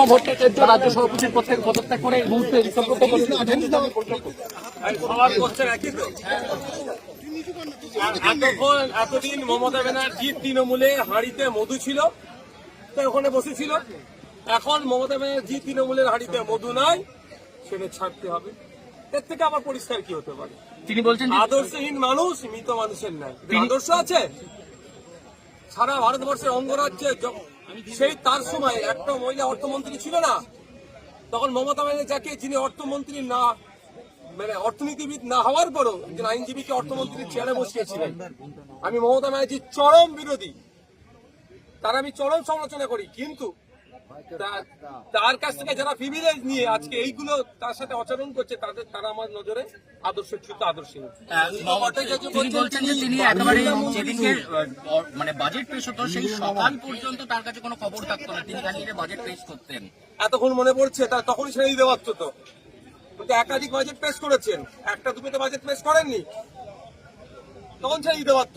প্রতিমা ভট্টাচার্য রাজ্য সভাপতির পদ থেকে পদত্যাগ করে এই মুহূর্তে এতদিন মমতা ব্যানার্জি তৃণমূলে হাঁড়িতে মধু ছিল, তো ওখানে বসেছিল। এখন মমতা ব্যানার্জি তৃণমূলের হাঁড়িতে মধু নাই, সেটা ছাড়তে হবে। এর থেকে আবার পরিষ্কার কি হতে পারে? তিনি বলছেন আদর্শহীন মানুষ মৃত মানুষের নাই। আদর্শ আছে সারা ভারতবর্ষের অঙ্গরাজ্যে। সেই তার সময় একটা মহিলা অর্থমন্ত্রী ছিল না, তখন মমতা ব্যানার্জি যাকে, যিনি অর্থমন্ত্রী না, মানে অর্থনীতিবিদ না হওয়ার পরও একজন আইনজীবীকে অর্থমন্ত্রীর চেয়ারে বসিয়েছিলেন। আমি মমতা ব্যানার্জির চরম বিরোধী, তার আমি চরম সমালোচনা করি, কিন্তু তার কাছ থেকে যারা প্রিভিলেজ নিয়ে আজকে এইগুলো তার সাথে আচরণ করছে, তারা আমার নজরে আদর্শচ্যুত, আদর্শহীন। তিনি বলছেন যে তিনি একেবারে যেদিনকে মানে বাজেট পেশ হতো সেই সকাল পর্যন্ত তার কাছে কোনো খবর থাকতো না, তিনি খালি বাজেট পেশ করতেন। এতক্ষণ মনে পড়ছে তার, তখনই ছেড়ে দিতে পারত তো। কিন্তু একাধিক বাজেট পেশ করেছেন, একটা দুটোতে বাজেট পেশ করেননি, তখন ছেড়ে দিতে পারত।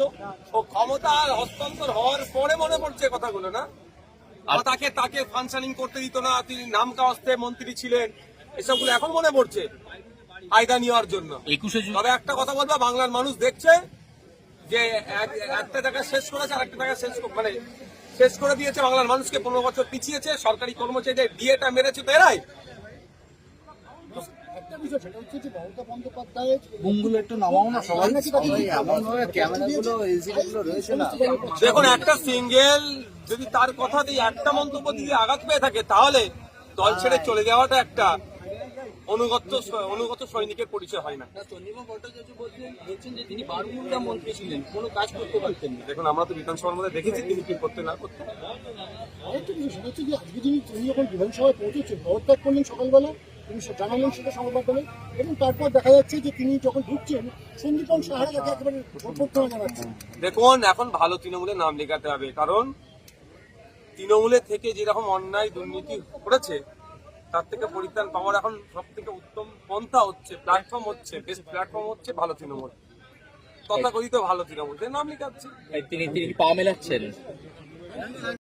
ও ক্ষমতা হস্তান্তর হওয়ার পরে মনে পড়ছে কথাগুলো না, তাকে ফাংশনিং করতে দিত না, তিনি নাম কাওয়াস্তে মন্ত্রী ছিলেন, এসবগুলো এখন মনে পড়ছে ফায়দা নেওয়ার জন্য। তবে একটা কথা বলবো, বাংলার মানুষ দেখছে যে একটা জায়গা শেষ করেছে আর একটা জায়গা শেষ করে দিয়েছে। বাংলার মানুষকে 15 বছর পিছিয়েছে, সরকারি কর্মচারীদের ডিএটা মেরেছে তো এরাই। দেখুন, একটা সিঙ্গেল যদি তার কথা দিয়ে একটা মন্তব্য দিয়ে আঘাত পেয়ে থাকে, তাহলে দল ছেড়ে চলে যাওয়াটা একটা অনুগত সৈনিকের পরিচয় হয় না। দেখুন, আমরা তো বিধানসভার মধ্যে দেখেছি তিনি কি করতে না করতে। বিধানসভায় পৌঁছেছেন, পদত্যাগ করলেন সকালবেলা, তিনি জানালেন সেটা সংবাদ পেলেন, এবং তারপর দেখা যাচ্ছে যে তিনি যখন ঢুকছেন সন্দীপন সাহারা তাকে একেবারে জানাচ্ছেন। দেখুন, এখন ভালো তৃণমূলে নাম লেখাতে হবে, কারণ তৃণমূলে থেকে যেরকম অন্যায় দুর্নীতি করেছে তার থেকে পরিত্রাণ পাওয়ার এখন সব থেকে উত্তম পন্থা হচ্ছে, প্ল্যাটফর্ম হচ্ছে, বেস্ট প্ল্যাটফর্ম হচ্ছে ভালো তৃণমূল। তথাকথিত ভালো তৃণমূল নাম লেখাচ্ছে। তিনি পা মেলাচ্ছেন।